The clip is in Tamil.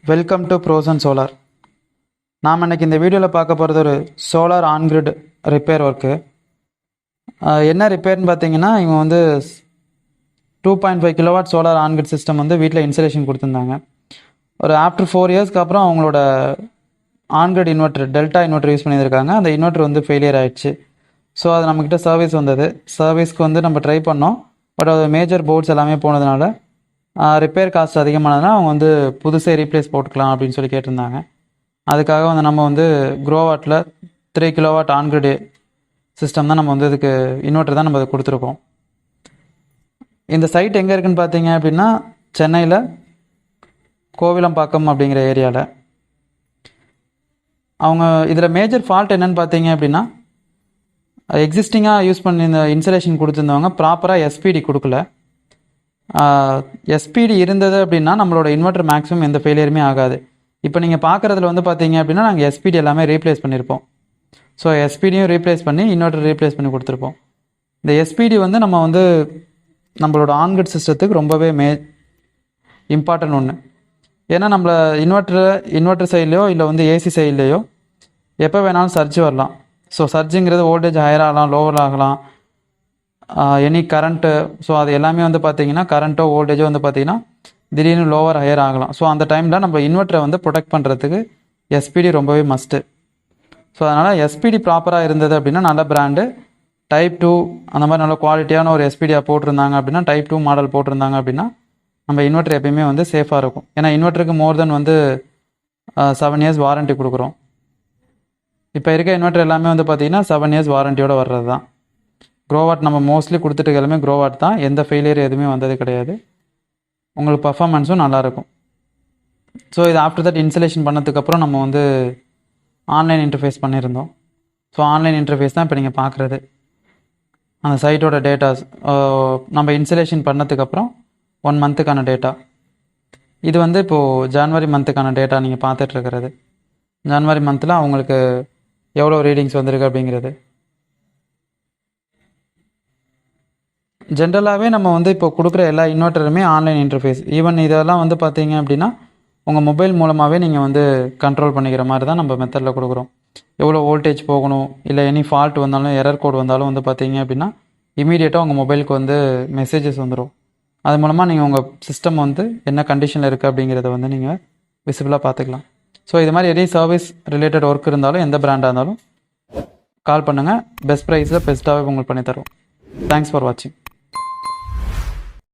Welcome to pros and solar. நாம் இன்றைக்கி இந்த வீடியோவில் பார்க்க போகிறது ஒரு சோலார் ஆன்கிரிட் ரிப்பேர் ஒர்க்கு. என்ன ரிப்பேர்னு பார்த்தீங்கன்னா, இவங்க வந்து 2.5 கிலோவாட் சோலார் ஆன்கிரிட் சிஸ்டம் வந்து வீட்டில் இன்ஸ்டலேஷன் கொடுத்துருந்தாங்க. ஒரு ஆஃப்டர் 4 இயர்ஸ்க்கு அப்புறம் அவங்களோட on-grid inverter delta inverter use பண்ணியிருக்காங்க. அந்த இன்வெர்ட்டர் வந்து ஃபெயிலியர் ஆகிடுச்சு. ஸோ அது நம்மக்கிட்ட சர்வீஸ் வந்தது. சர்வீஸ்க்கு வந்து நம்ம ட்ரை பண்ணோம். பட் அது மேஜர் போர்ட்ஸ் எல்லாமே போனதுனால ரிப்பேர் காஸ்ட் அதிகமானதுனால் அவங்க வந்து புதுசே ரீப்ளேஸ் போட்டுக்கலாம் அப்படின்னு சொல்லி கேட்டிருந்தாங்க. அதுக்காக வந்து நம்ம வந்து க்ரோவாட்டில் 3 கிலோவாட் ஆன்கிரிட் சிஸ்டம் தான் நம்ம வந்து இதுக்கு இன்வெர்ட்டர் தான் நம்ம அதை கொடுத்துருக்கோம். இந்த சைட் எங்கே இருக்குதுன்னு பார்த்தீங்க அப்படின்னா, சென்னையில் கோவிலம்பாக்கம் அப்படிங்கிற ஏரியாவில். அவங்க இதில் மேஜர் ஃபால்ட் என்னென்னு பார்த்தீங்க அப்படின்னா, எக்ஸிஸ்டிங்காக யூஸ் பண்ணி இந்த இன்சுலேஷன் கொடுத்துருந்தவங்க ப்ராப்பராக எஸ்பிடி கொடுக்கல. எஸ்பிடி இருந்தது அப்படின்னா நம்மளோட இன்வெர்ட்டர் மேக்ஸிமம் எந்த ஃபெயிலியருமே ஆகாது. இப்போ நீங்கள் பார்க்குறதுல வந்து பார்த்தீங்க அப்படின்னா, நாங்கள் எஸ்பிடி எல்லாமே ரீப்ளேஸ் பண்ணியிருப்போம். ஸோ எஸ்பிடியும் ரீப்ளேஸ் பண்ணி இன்வெர்ட்டர் ரீப்ளேஸ் பண்ணி கொடுத்துருப்போம். இந்த எஸ்பிடி வந்து நம்ம வந்து நம்மளோட ஆன்கிரிட் சிஸ்டத்துக்கு ரொம்பவே இம்பார்ட்டன்ட் ஒன்று. ஏன்னா நம்மள இன்வெர்ட்டர் சைட்லேயோ இல்லை வந்து ஏசி சைட்லேயோ எப்போ வேணாலும் சர்ஜ் வரலாம். ஸோ சர்ஜுங்கிறது வோல்டேஜ் ஹையர் ஆகலாம், லோவர் ஆகலாம், எனி கரண்ட்டு. ஸோ அது எல்லாமே வந்து பார்த்திங்கன்னா கரண்ட்டோ வோல்டேஜோ வந்து பார்த்திங்கன்னா திடீர்னு லோவர் ஹையர் ஆகலாம். ஸோ அந்த டைமில் நம்ம இன்வெர்ட்டரை வந்து ப்ரொடெக்ட் பண்ணுறதுக்கு எஸ்பிடி ரொம்பவே மஸ்ட்டு. ஸோ அதனால் எஸ்பிடி ப்ராப்பராக இருந்தது அப்படின்னா நல்ல பிராண்டு டைப் 2 அந்த மாதிரி நல்ல குவாலிட்டியான ஒரு எஸ்பிடியாக போட்டிருந்தாங்க அப்படின்னா, டைப் 2 மாடல் போட்டிருந்தாங்க அப்படின்னா நம்ம இன்வெர்ட்டர் எப்பயுமே வந்து சேஃபாக இருக்கும். ஏன்னா இன்வெர்ட்டருக்கு மோர் தென் வந்து 7 இயர்ஸ் வாரண்ட்டி கொடுக்குறோம். இப்போ இருக்க இன்வெர்ட்டர் எல்லாமே வந்து பார்த்திங்கன்னா 7 இயர்ஸ் வாரண்ட்டியோடு வர்றது தான். க்ரோவாட் நம்ம மோஸ்ட்லி கொடுத்துட்டு எல்லாமே க்ரோவாட் தான். எந்த ஃபெயிலியர் எதுவுமே வந்தது கிடையாது. உங்களுக்கு பர்ஃபார்மன்ஸும் நல்லாயிருக்கும். ஸோ இது ஆஃப்டர் தட் இன்ஸ்டலேஷன் பண்ணதுக்கப்புறம் நம்ம வந்து ஆன்லைன் இன்டர்ஃபேஸ் பண்ணியிருந்தோம். ஸோ ஆன்லைன் இன்டர்ஃபேஸ் தான் இப்போ நீங்கள் பார்க்குறது. அந்த சைட்டோட டேட்டாஸ் நம்ம இன்ஸ்டலேஷன் பண்ணதுக்கப்புறம் 1 மந்த்துக்கான டேட்டா. இது வந்து இப்போது ஜனவரி மந்த்துக்கான டேட்டா நீங்கள் பார்த்துட்ருக்கிறது. ஜனவரி மந்தில் அவங்களுக்கு எவ்வளோ ரீடிங்ஸ் வந்திருக்கு அப்படிங்கிறது. ஜென்ரலாகவே நம்ம வந்து இப்போ கொடுக்குற எல்லா இன்வெர்ட்டருமே ஆன்லைன் இன்டர்ஃபேஸ். ஈவன் இதெல்லாம் வந்து பார்த்தீங்க அப்படின்னா உங்கள் மொபைல் மூலமாகவே நீங்கள் வந்து கண்ட்ரோல் பண்ணிக்கிற மாதிரி தான் நம்ம மெத்தடில் கொடுக்குறோம். எவ்வளோ வோல்டேஜ் போகணும், இல்லை எனி ஃபால்ட் வந்தாலும் எரர் கோட் வந்தாலும் வந்து பார்த்தீங்க அப்படின்னா இமீடியட்டாக உங்கள் மொபைலுக்கு வந்து மெசேஜஸ் வந்துடும். அது மூலமாக நீங்கள் உங்கள் சிஸ்டம் வந்து என்ன கண்டிஷனில் இருக்குது அப்படிங்கிறத வந்து நீங்கள் விசிபிளாக பார்த்துக்கலாம். ஸோ இது மாதிரி எனி சர்வீஸ் ரிலேட்டட் ஒர்க் இருந்தாலும் எந்த பிராண்டாக இருந்தாலும் கால் பண்ணுங்கள். பெஸ்ட் ப்ரைஸில் பெஸ்ட்டாகவே உங்களுக்கு பண்ணித்தரோம். தேங்க்ஸ் ஃபார் வாட்சிங்.